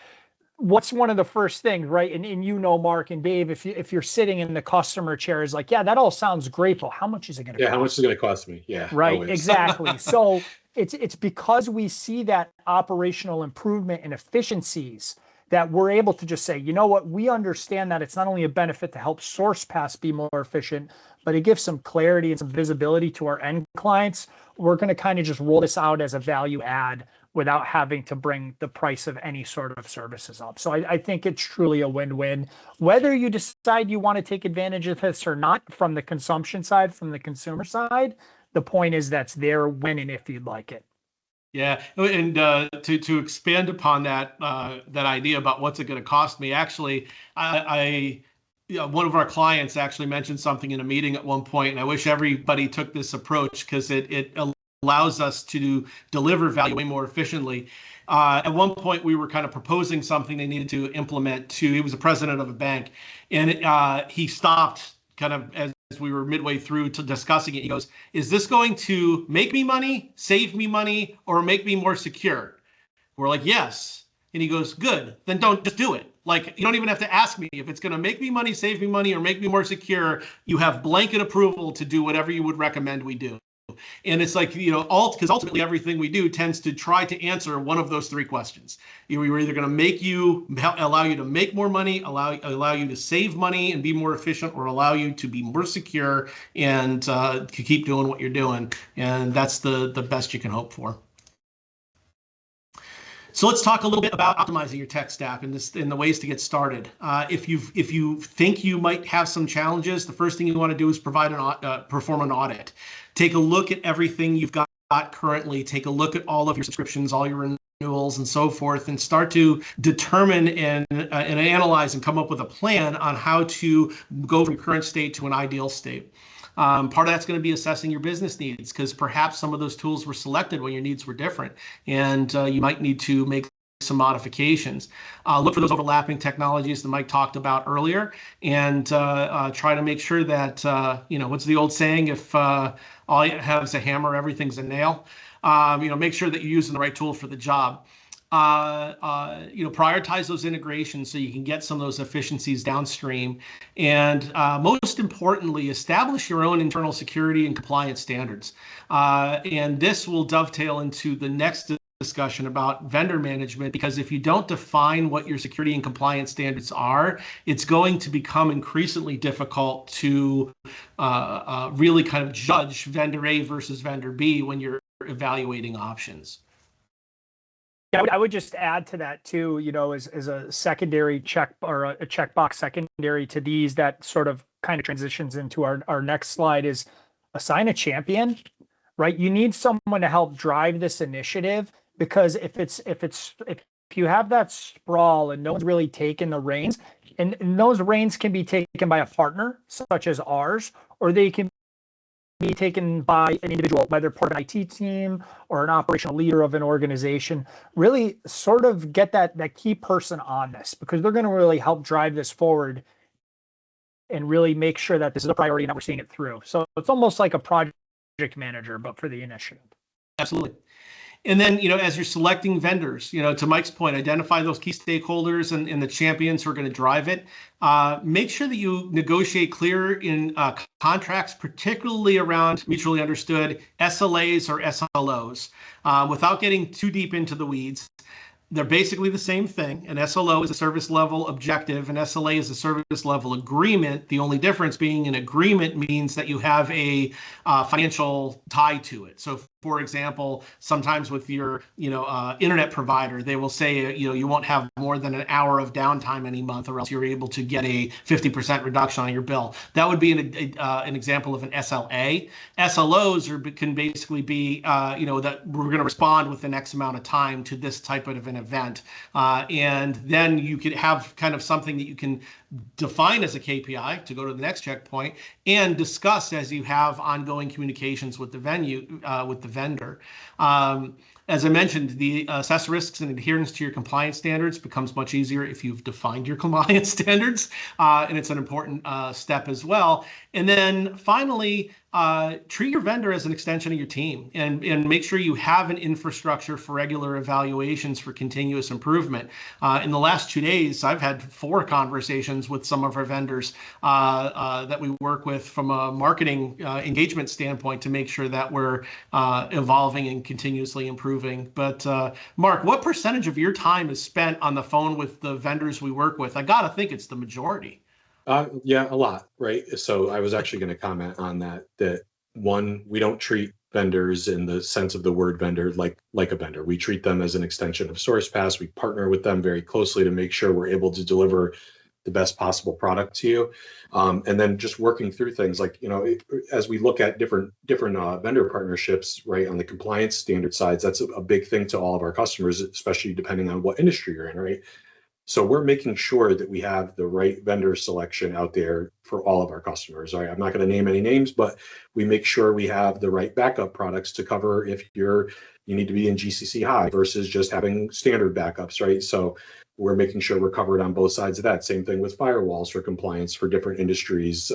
Speaker 2: what's one of the first things, right? And Mark and Dave, if you're sitting in the customer chair, is like, yeah, that all sounds great, but how much is it going to cost?
Speaker 3: Yeah, how much is it going to cost me? Yeah,
Speaker 2: right,
Speaker 3: always.
Speaker 2: Exactly. So it's because we see that operational improvement and efficiencies that we're able to just say, you know what, we understand that it's not only a benefit to help Sourcepass be more efficient, but it gives some clarity and some visibility to our end clients. We're going to kind of just roll this out as a value add without having to bring the price of any sort of services up. So I think it's truly a win-win. Whether you decide you want to take advantage of this or not, from the consumption side, from the consumer side, the point is that's their winning if you'd like it.
Speaker 1: Yeah, and to expand upon that idea about what's it going to cost me, actually, one of our clients actually mentioned something in a meeting at one point, and I wish everybody took this approach because it allows us to deliver value way more efficiently. At one point, we were kind of proposing something they needed to implement. He was a president of a bank, and he stopped kind of as we were midway through to discussing it. He goes, "Is this going to make me money, save me money, or make me more secure?" We're like, "Yes." And he goes, "Good, then don't just do it. Like, you don't even have to ask me if it's going to make me money, save me money, or make me more secure. You have blanket approval to do whatever you would recommend we do." And it's like, because ultimately everything we do tends to try to answer one of those three questions. We're either going to allow you to make more money, allow you to save money and be more efficient, or allow you to be more secure and to keep doing what you're doing. And that's the best you can hope for. So let's talk a little bit about optimizing your tech stack and the ways to get started. If you think you might have some challenges, the first thing you want to do is perform an audit. Take a look at everything you've got currently. Take a look at all of your subscriptions, all your renewals, and so forth, and start to determine and analyze and come up with a plan on how to go from current state to an ideal state. Part of that's going to be assessing your business needs, because perhaps some of those tools were selected when your needs were different, and you might need to make some modifications. Look for those overlapping technologies that Mike talked about earlier, and try to make sure that, what's the old saying? If all you have is a hammer, everything's a nail. Make sure that you're using the right tool for the job. Prioritize those integrations so you can get some of those efficiencies downstream. And most importantly, establish your own internal security and compliance standards. And this will dovetail into the next discussion about vendor management, because if you don't define what your security and compliance standards are, it's going to become increasingly difficult to really kind of judge vendor A versus vendor B when you're evaluating options.
Speaker 2: Yeah, I would just add to that too, as a secondary check or a checkbox secondary to these that sort of kind of transitions into our next slide is assign a champion, right? You need someone to help drive this initiative, because if you have that sprawl and no one's really taken the reins, and those reins can be taken by a partner such as ours, or they can be taken by an individual, whether part of an IT team or an operational leader of an organization. Really sort of get that key person on this, because they're going to really help drive this forward and really make sure that this is a priority and that we're seeing it through. So it's almost like a project manager, but for the initiative.
Speaker 1: Absolutely. And then, as you're selecting vendors, to Mike's point, identify those key stakeholders and the champions who are going to drive it. Make sure that you negotiate clear in contracts, particularly around mutually understood SLAs or SLOs. Without getting too deep into the weeds, they're basically the same thing. An SLO is a service level objective. An SLA is a service level agreement. The only difference being an agreement means that you have a financial tie to it. So, for example, sometimes with your internet provider, they will say you won't have more than an hour of downtime any month, or else you're able to get a 50% reduction on your bill. That would be an example of an SLA. SLOs can basically be that we're going to respond within X amount of time to this type of an event, and then you could have kind of something that you can define as a KPI to go to the next checkpoint and discuss as you have ongoing communications with the vendor. As I mentioned, the assess risks and adherence to your compliance standards becomes much easier if you've defined your compliance standards, and it's an important step as well. And then finally, treat your vendor as an extension of your team, and make sure you have an infrastructure for regular evaluations for continuous improvement. In the last 2 days, I've had 4 conversations with some of our vendors that we work with from a marketing engagement standpoint to make sure that we're evolving and continuously improving. But Mark, what percentage of your time is spent on the phone with the vendors we work with? I gotta think it's the majority.
Speaker 3: Yeah, a lot, right? So I was actually going to comment on that one, we don't treat vendors in the sense of the word vendor like a vendor. We treat them as an extension of Sourcepass. We partner with them very closely to make sure we're able to deliver the best possible product to you. And then just working through things like, as we look at different vendor partnerships, right, on the compliance standard sides, that's a big thing to all of our customers, especially depending on what industry you're in, right? So we're making sure that we have the right vendor selection out there for all of our customers. Right? I'm not going to name any names, but we make sure we have the right backup products to cover if you need to be in GCC high versus just having standard backups, right? So we're making sure we're covered on both sides of that. Same thing with firewalls for compliance for different industries,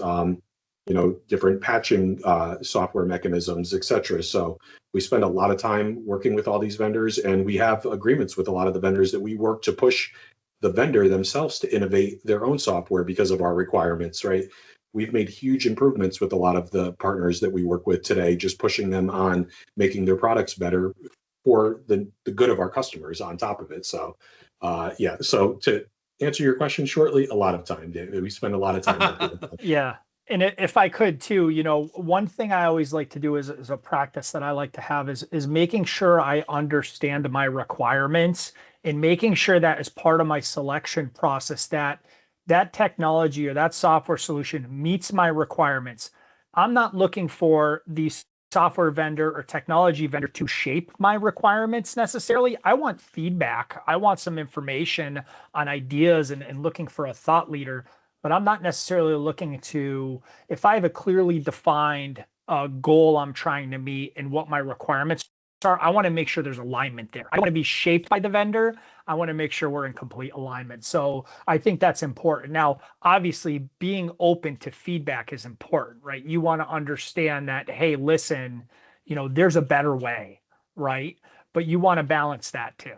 Speaker 3: different patching software mechanisms, et cetera. So we spend a lot of time working with all these vendors, and we have agreements with a lot of the vendors that we work to push the vendor themselves to innovate their own software because of our requirements, right? We've made huge improvements with a lot of the partners that we work with today, just pushing them on making their products better for the good of our customers on top of it. So, so to answer your question shortly, a lot of time, David. We spend a lot of time.
Speaker 2: Yeah. And if I could too, one thing I always like to do is a practice that I like to have is making sure I understand my requirements and making sure that as part of my selection process that technology or that software solution meets my requirements. I'm not looking for the software vendor or technology vendor to shape my requirements necessarily. I want feedback. I want some information on ideas and looking for a thought leader. But I'm not necessarily looking to, if I have a clearly defined goal I'm trying to meet and what my requirements are, I want to make sure there's alignment there. I want to be shaped by the vendor. I want to make sure we're in complete alignment. So I think that's important. Now, obviously, being open to feedback is important, right? You want to understand that, hey, listen, there's a better way, right? But you want to balance that too.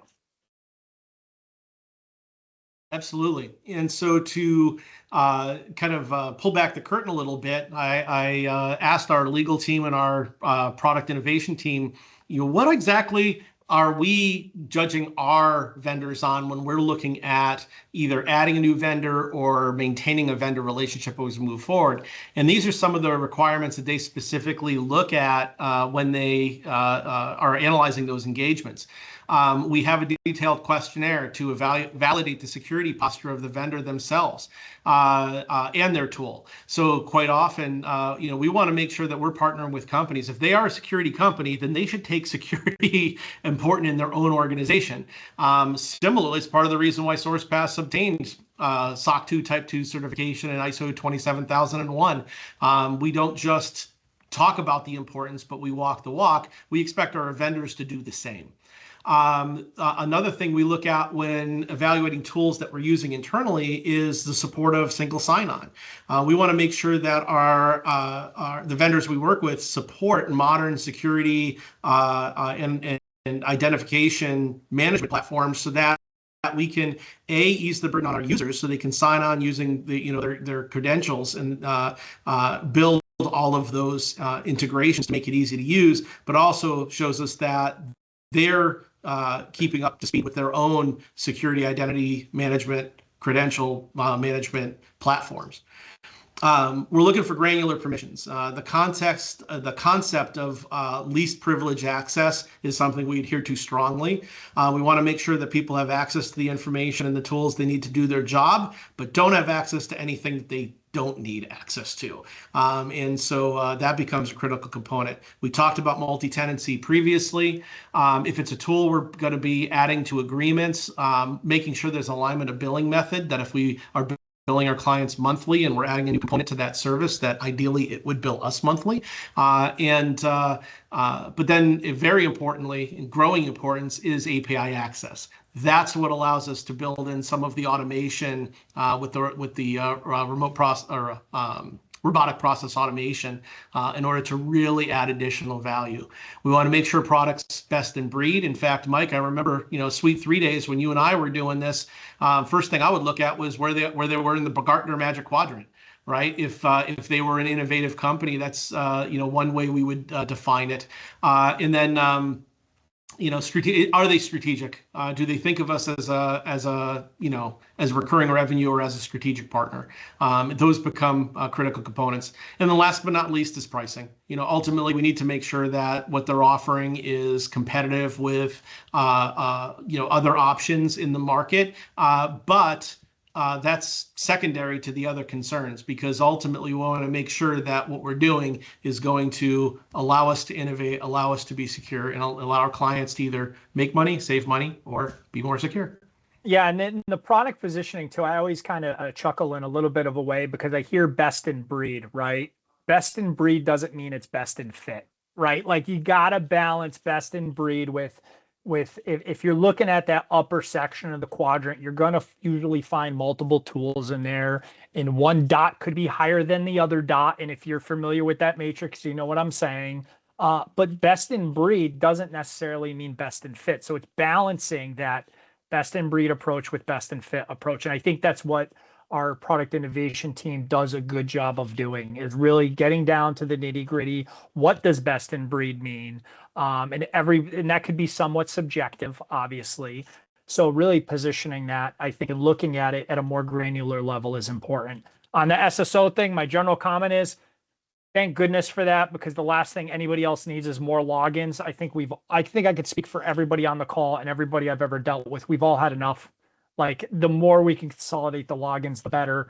Speaker 1: Absolutely. And so to kind of pull back the curtain a little bit, I asked our legal team and our product innovation team, what exactly are we judging our vendors on when we're looking at either adding a new vendor or maintaining a vendor relationship as we move forward? And these are some of the requirements that they specifically look at when they are analyzing those engagements. We have a detailed questionnaire to validate the security posture of the vendor themselves and their tool. So quite often, we want to make sure that we're partnering with companies. If they are a security company, then they should take security important in their own organization. Similarly, it's part of the reason why Sourcepass obtained SOC 2 Type 2 certification and ISO 27001. We don't just talk about the importance, but we walk the walk. We expect our vendors to do the same. Another thing we look at when evaluating tools that we're using internally is the support of single sign-on. We want to make sure that the vendors we work with support modern security and identification management platforms so that we can ease the burden on our users so they can sign on using their credentials and build all of those integrations to make it easy to use, but also shows us that they're keeping up to speed with their own security identity management, credential management platforms. We're looking for granular permissions. The concept of least privilege access is something we adhere to strongly. We want to make sure that people have access to the information and the tools they need to do their job, but don't have access to anything that they don't need access to. And so that becomes a critical component. We talked about multi-tenancy previously. If it's a tool we're going to be adding to agreements, making sure there's alignment of billing method, that if we are billing our clients monthly and we're adding a new component to that service, that ideally it would bill us monthly. But then very importantly, and growing importance, is API access. That's what allows us to build in some of the automation with the remote process or robotic process automation in order to really add additional value. We want to make sure products best in breed. In fact, Mike, I remember, Suite 3 days when you and I were doing this, first thing I would look at was where they were in the Gartner Magic Quadrant. Right? If they were an innovative company, that's one way we would define it. And then are they strategic? Do they think of us as recurring revenue or as a strategic partner? Those become critical components. And then last but not least is pricing. Ultimately, we need to make sure that what they're offering is competitive with other options in the market, but that's secondary to the other concerns, because ultimately we want to make sure that what we're doing is going to allow us to innovate, allow us to be secure, and allow our clients to either make money, save money, or be more secure.
Speaker 2: Yeah, and then the product positioning too, I always kind of chuckle in a little bit of a way because I hear best in breed, right? Best in breed doesn't mean it's best in fit, right? Like you got to balance best in breed with if you're looking at that upper section of the quadrant, you're going to usually find multiple tools in there, and one dot could be higher than the other dot. And if you're familiar with that matrix, you know what I'm saying. But best in breed doesn't necessarily mean best in fit. So it's balancing that best in breed approach with best in fit approach. And I think that's what our product innovation team does a good job of doing, is really getting down to the nitty gritty. What does best in breed mean? And that could be somewhat subjective, obviously. So really positioning that, I think, and looking at it at a more granular level is important. On the SSO thing, my general comment is, thank goodness for that, because the last thing anybody else needs is more logins. I think I could speak for everybody on the call and everybody I've ever dealt with. We've all had enough. Like, the more we can consolidate the logins, the better.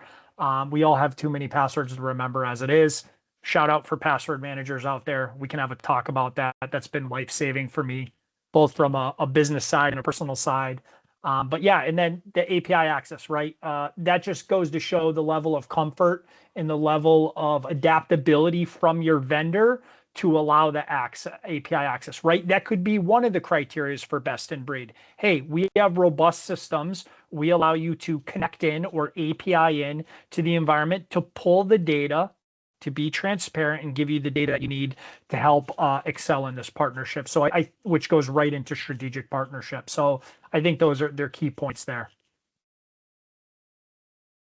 Speaker 2: We all have too many passwords to remember as it is. Shout out for password managers out there. We can have a talk about that. That's been life-saving for me, both from a business side and a personal side. But yeah, and then the API access, right? That just goes to show the level of comfort and the level of adaptability from your vendor to allow the API access, right? That could be one of the criteria for best in breed. Hey, we have robust systems. We allow you to connect in or API in to the environment to pull the data, to be transparent and give you the data that you need to help excel in this partnership. So which goes right into strategic partnership. So I think those are their key points there.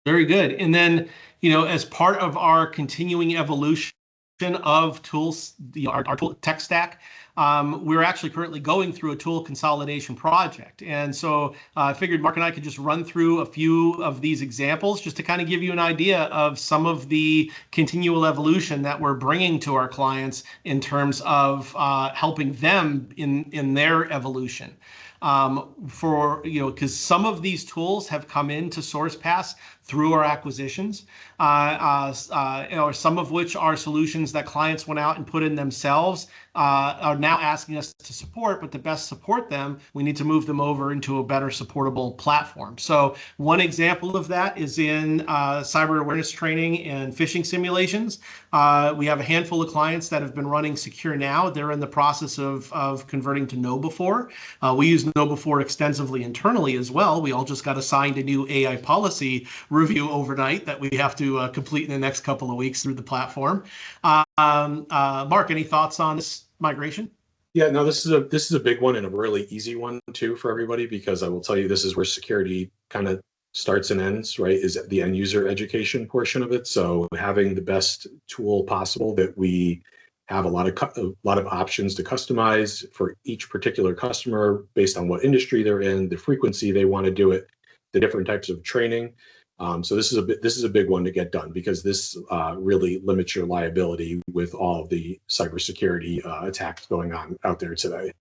Speaker 1: Very good. And then, as part of our continuing evolution of tools, our tool tech stack, we're actually currently going through a tool consolidation project. And so I figured Mark and I could just run through a few of these examples just to kind of give you an idea of some of the continual evolution that we're bringing to our clients in terms of helping them in their evolution. Because some of these tools have come into Sourcepass through our acquisitions, or some of which are solutions that clients went out and put in themselves, are now asking us to support, but to best support them, we need to move them over into a better supportable platform. So one example of that is in cyber awareness training and phishing simulations. We have a handful of clients that have been running Secure Now. They're in the process of converting to KnowBe4. We use KnowBe4 extensively internally as well. We all just got assigned a new AI policy review overnight that we have to complete in the next couple of weeks through the platform. Mark, any thoughts on this migration?
Speaker 3: Yeah, no, this is a big one and a really easy one too for everybody, because I will tell you, this is where security kind of starts and ends, right? Is the end user education portion of it. So having the best tool possible that we have a lot of options to customize for each particular customer based on what industry they're in, the frequency they want to do it, the different types of training. So this is a big one to get done, because this really limits your liability with all of the cybersecurity attacks going on out there today.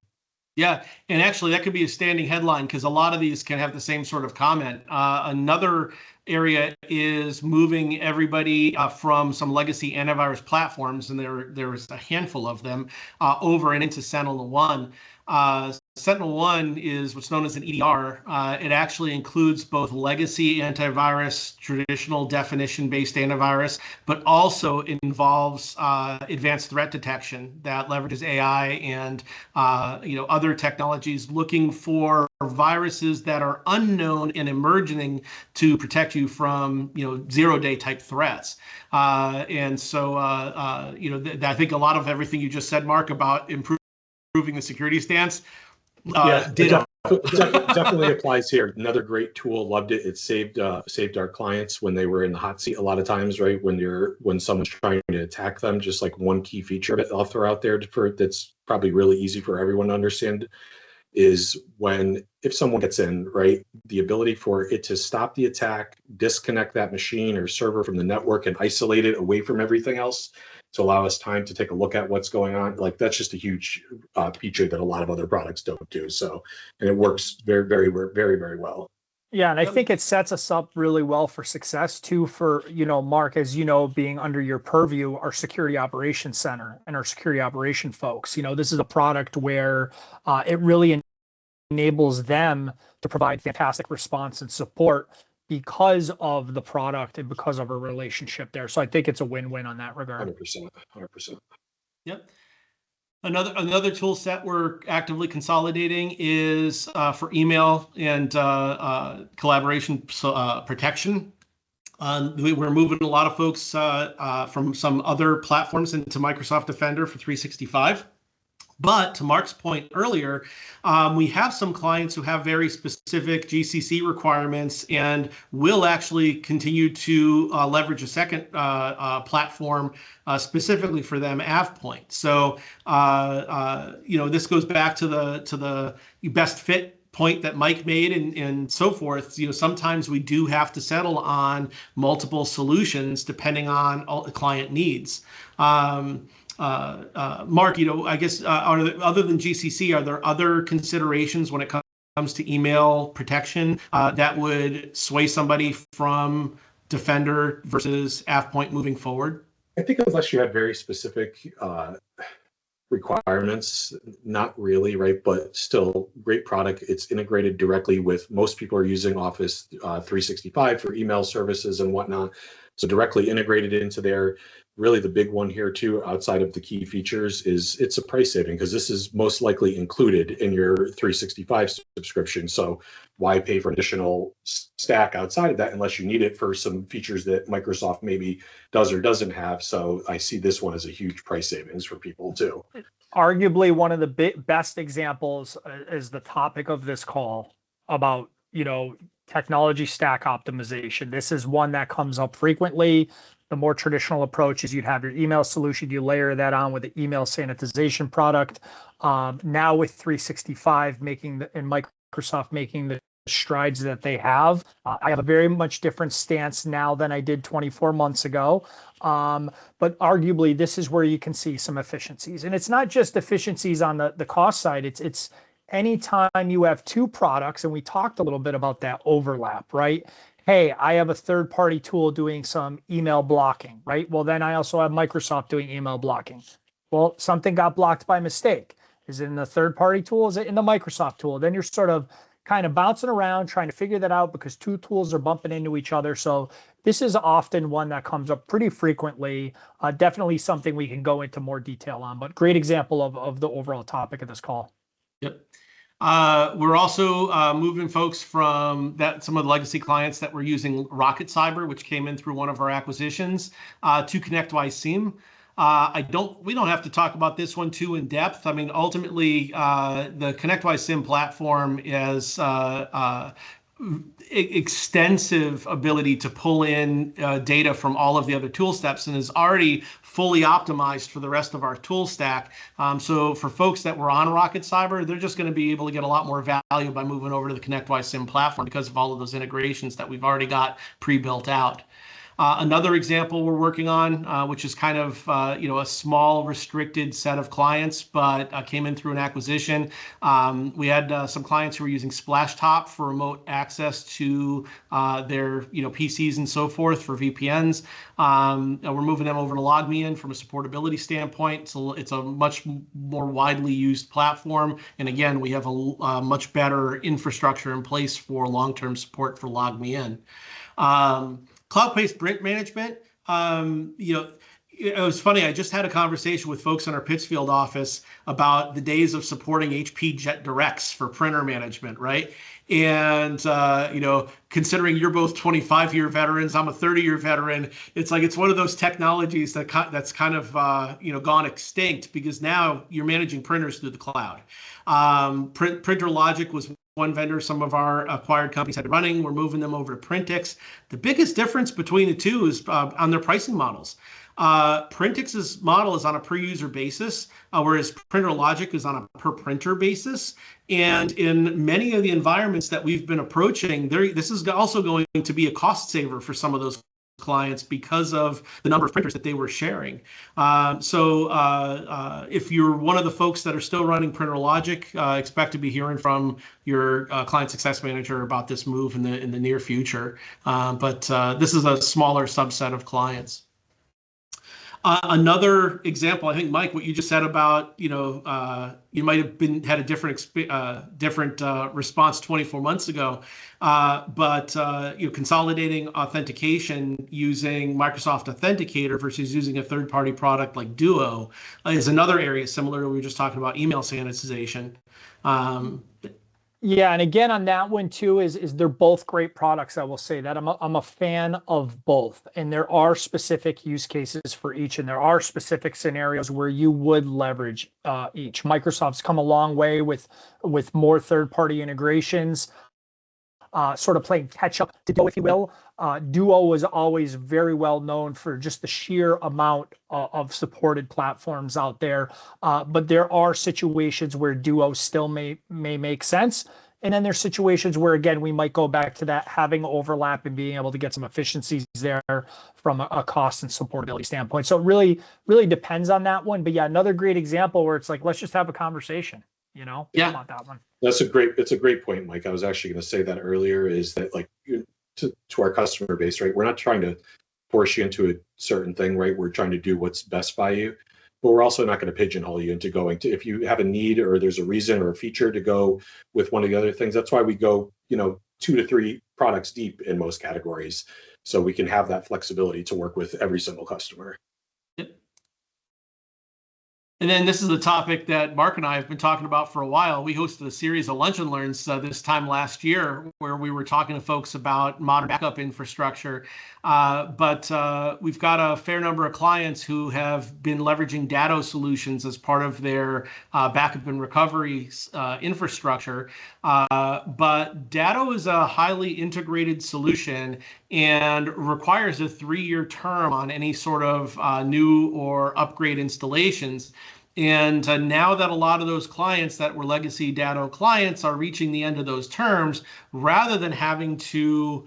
Speaker 1: Yeah, and actually that could be a standing headline, because a lot of these can have the same sort of comment. Another area is moving everybody from some legacy antivirus platforms, and there's a handful of them, over and into SentinelOne. SentinelOne is what's known as an EDR. It actually includes both legacy antivirus, traditional definition-based antivirus, but also involves advanced threat detection that leverages AI and other technologies, looking for viruses that are unknown and emerging to protect you from zero-day type threats. And so I think a lot of everything you just said, Mark, about improving the security stance,
Speaker 3: definitely applies here. Another great tool, loved it. It saved our clients when they were in the hot seat a lot of times, right? When someone's trying to attack them, just like one key feature that I'll throw out there that's probably really easy for everyone to understand is if someone gets in, right, the ability for it to stop the attack, disconnect that machine or server from the network and isolate it away from everything else to allow us time to take a look at what's going on. Like, that's just a huge feature that a lot of other products don't do. So, and it works very, very, very, very well.
Speaker 2: Yeah, and I think it sets us up really well for success too, for, Mark, as you know, being under your purview, our security operations center and our security operation folks. This is a product where it really enables them to provide fantastic response and support because of the product and because of our relationship there. So I think it's a win-win on that regard.
Speaker 3: 100%.
Speaker 1: Yep. Another tool set we're actively consolidating is for email and collaboration protection. We're moving a lot of folks from some other platforms into Microsoft Defender for 365. But to Mark's point earlier, we have some clients who have very specific GCC requirements and will actually continue to leverage a second platform specifically for them, AvePoint. So, this goes back to the best fit point that Mike made and so forth. Sometimes we do have to settle on multiple solutions depending on all the client needs. Mark, I guess, other than GCC, are there other considerations when it comes to email protection that would sway somebody from Defender versus AvePoint moving forward?
Speaker 3: I think unless you have very specific requirements, not really, right? But still, great product. It's integrated directly with, most people are using Office 365 for email services and whatnot. So directly integrated into there. Really the big one here too, outside of the key features, is it's a price saving, because this is most likely included in your 365 subscription. So why pay for additional stack outside of that unless you need it for some features that Microsoft maybe does or doesn't have? So I see this one as a huge price savings for people too.
Speaker 2: Arguably one of the best examples is the topic of this call about, technology stack optimization. This is one that comes up frequently. The more traditional approach is you'd have your email solution, you layer that on with the email sanitization product. Now with 365 and Microsoft making the strides that they have, I have a very much different stance now than I did 24 months ago. But arguably, this is where you can see some efficiencies. And it's not just efficiencies on the cost side. It's anytime you have two products, and we talked a little bit about that overlap, right? Hey, I have a third-party tool doing some email blocking, right? Well, then I also have Microsoft doing email blocking. Well, something got blocked by mistake. Is it in the third-party tool? Is it in the Microsoft tool? Then you're sort of kind of bouncing around trying to figure that out because two tools are bumping into each other. So this is often one that comes up pretty frequently. Definitely something we can go into more detail on, but great example of the overall topic of this call.
Speaker 1: Yep. We're also moving folks from some of the legacy clients that were using Rocket Cyber, which came in through one of our acquisitions, to ConnectWise SIEM. We don't have to talk about this one too in depth. I mean, ultimately, the ConnectWise SIEM platform is extensive ability to pull in data from all of the other tool steps and is already fully optimized for the rest of our tool stack. So for folks that were on Rocket Cyber, they're just going to be able to get a lot more value by moving over to the ConnectWise SIEM platform because of all of those integrations that we've already got pre-built out. Another example we're working on, which is kind of a small restricted set of clients, but came in through an acquisition. We had some clients who were using Splashtop for remote access to their PCs and so forth for VPNs. We're moving them over to LogMeIn from a supportability standpoint. So it's a much more widely used platform. And again, we have a much better infrastructure in place for long-term support for LogMeIn. Cloud-based print management, it was funny. I just had a conversation with folks in our Pittsfield office about the days of supporting HP Jet Directs for printer management, right? And, considering you're both 25-year veterans, I'm a 30-year veteran, it's one of those technologies that's kind of, gone extinct because now you're managing printers through the cloud. Printer Logic was one vendor some of our acquired companies had running. We're moving them over to Printix. The biggest difference between the two is on their pricing models. Printix's model is on a per user basis, whereas Printer Logic is on a per printer basis. And in many of the environments that we've been approaching, this is also going to be a cost saver for some of those clients because of the number of printers that they were sharing. So if you're one of the folks that are still running Printer Logic, expect to be hearing from your client success manager about this move in the near future. But this is a smaller subset of clients. Another example, I think, Mike, what you just said about, you might have had a different response 24 months ago, but consolidating authentication using Microsoft Authenticator versus using a third-party product like Duo is another area similar to what we were just talking about email sanitization.
Speaker 2: Yeah, and again on that one too is they're both great products. I will say that I'm a fan of both, and there are specific use cases for each, and there are specific scenarios where you would leverage each. Microsoft's come a long way with more third-party integrations, sort of playing catch up to Duo, if you will. Duo was always very well known for just the sheer amount of supported platforms out there. But there are situations where Duo still may make sense. And then there's situations where, again, we might go back to that having overlap and being able to get some efficiencies there from a cost and supportability standpoint. So it really depends on that one. But yeah, another great example where it's like, let's just have a conversation,
Speaker 1: Yeah.
Speaker 2: about that one.
Speaker 3: It's a great point, Mike. I was actually going to say that earlier, is that to our customer base, right? We're not trying to force you into a certain thing, right? We're trying to do what's best by you, but we're also not going to pigeonhole you into going to, if you have a need or there's a reason or a feature to go with one of the other things. That's why we go, 2 to 3 products deep in most categories. So we can have that flexibility to work with every single customer.
Speaker 1: And then this is a topic that Mark and I have been talking about for a while. We hosted a series of lunch and learns this time last year where we were talking to folks about modern backup infrastructure. But we've got a fair number of clients who have been leveraging Datto solutions as part of their backup and recovery infrastructure. But Datto is a highly integrated solution and requires a 3-year term on any sort of new or upgrade installations. And now that a lot of those clients that were legacy Datto clients are reaching the end of those terms, rather than having to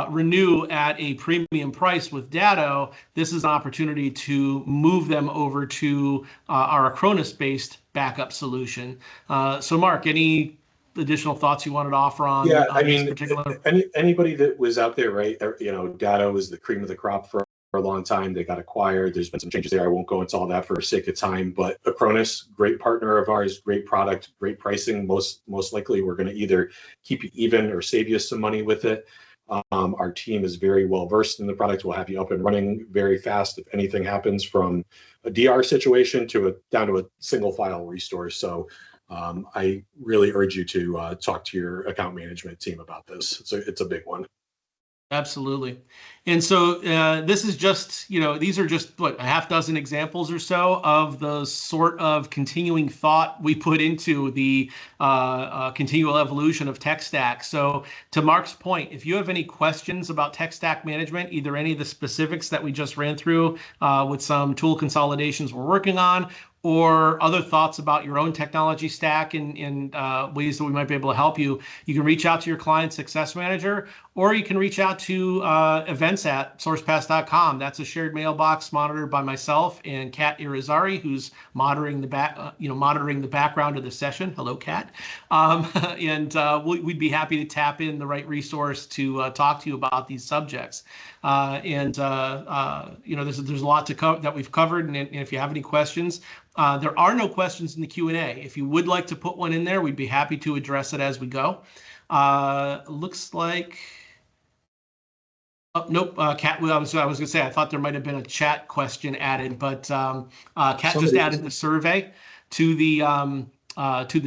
Speaker 1: renew at a premium price with Datto, this is an opportunity to move them over to our Acronis-based backup solution. So Mark, any additional thoughts you wanted to offer on?
Speaker 3: Yeah,
Speaker 1: I mean, particular?
Speaker 3: Anybody that was out there, right? You know, Datto is the cream of the crop for a long time. They got acquired. There's been some changes there. I won't go into all that for sake of time, but Acronis, great partner of ours, great product, great pricing. Most likely we're going to either keep you even or save you some money with it. Our team is very well versed in the product. We'll have you up and running very fast if anything happens, from a DR situation to down to a single file restore. So I really urge you to talk to your account management team about this. It's a big one.
Speaker 1: Absolutely. And so this is just, these are just what, a half dozen examples or so of the sort of continuing thought we put into the continual evolution of tech stack. So to Mark's point, if you have any questions about tech stack management, either any of the specifics that we just ran through with some tool consolidations we're working on, or other thoughts about your own technology stack and ways that we might be able to help you, you can reach out to your client success manager, or you can reach out to events at sourcepass.com. That's a shared mailbox monitored by myself and Kat Irizarry, who's monitoring the background of the session. Hello, Kat. We'd be happy to tap in the right resource to talk to you about these subjects. There's a lot to cover that we've covered, and if you have any questions, there are no questions in the Q&A. If you would like to put one in there, we'd be happy to address it as we go. Looks like, oh, nope, Kat, I was going to say, I thought there might have been a chat question added, but Kat just added the survey to the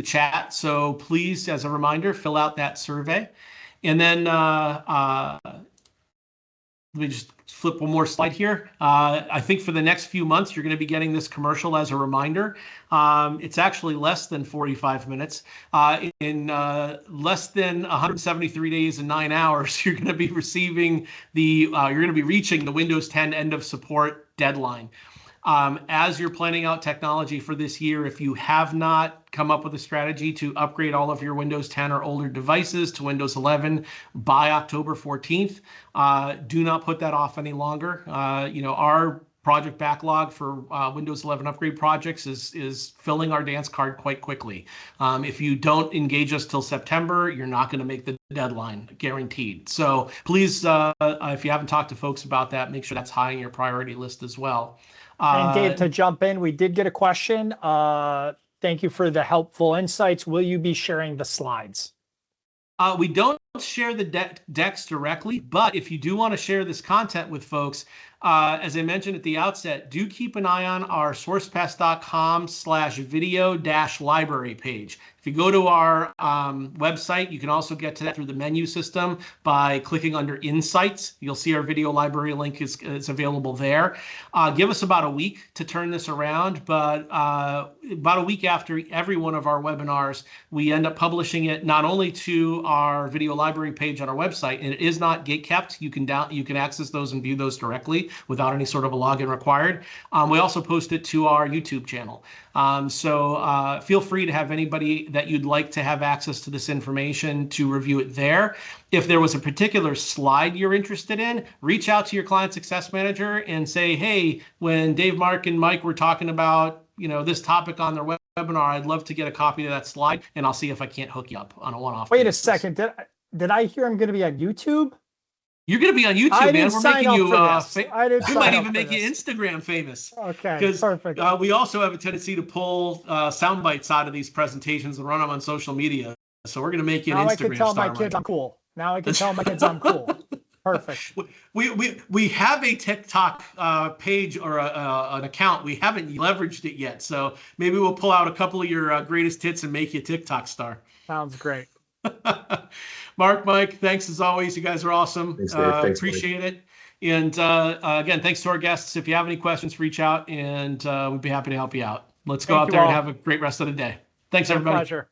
Speaker 1: chat. So please, as a reminder, fill out that survey. And then let me just flip one more slide here. I think for the next few months, you're going to be getting this commercial as a reminder. It's actually less than 45 minutes. In less than 173 days and 9 hours, you're going to be receiving you're going to be reaching the Windows 10 end of support deadline. As you're planning out technology for this year, if you have not come up with a strategy to upgrade all of your Windows 10 or older devices to Windows 11 by October 14th, do not put that off any longer. Our project backlog for Windows 11 upgrade projects is filling our dance card quite quickly. If you don't engage us till September, you're not going to make the deadline, guaranteed. So please, if you haven't talked to folks about that, make sure that's high on your priority list as well.
Speaker 2: And Dave, to jump in, we did get a question. Thank you for the helpful insights. Will you be sharing the slides?
Speaker 1: We don't share the decks directly, but if you do want to share this content with folks, as I mentioned at the outset, do keep an eye on our sourcepass.com/video-library page. If you go to our website, you can also get to that through the menu system by clicking under Insights. You'll see our video library link is available there. Give us about a week to turn this around, but about a week after every one of our webinars, we end up publishing it not only to our video library page on our website, and it is not gate kept. You can access those and view those directly without any sort of a login required. We also post it to our YouTube channel. So feel free to have anybody that you'd like to have access to this information to review it there. If there was a particular slide you're interested in, reach out to your client success manager and say, hey, when Dave, Mark, and Mike were talking about this topic on their webinar, I'd love to get a copy of that slide, and I'll see if I can't hook you up on a one-off basis.
Speaker 2: Wait a second. Did I hear I'm going to be on YouTube?
Speaker 1: You're going to be on YouTube, man. We're making you. We might even make you Instagram famous.
Speaker 2: Okay,
Speaker 1: perfect. We also have a tendency to pull sound bites out of these presentations and run them on social media. So we're going to make you an Instagram star.
Speaker 2: Now I can tell my kids I'm cool. Perfect.
Speaker 1: We have a TikTok page or an account. We haven't leveraged it yet, so maybe we'll pull out a couple of your greatest hits and make you a TikTok star.
Speaker 2: Sounds great.
Speaker 1: Mark, Mike, thanks as always. You guys are awesome.
Speaker 3: Thanks, Dave. Thanks,
Speaker 1: appreciate it. And again, thanks to our guests. If you have any questions, reach out, and we'd be happy to help you out. Let's go out there and have a great rest of the day. Thanks, everybody.
Speaker 2: Pleasure.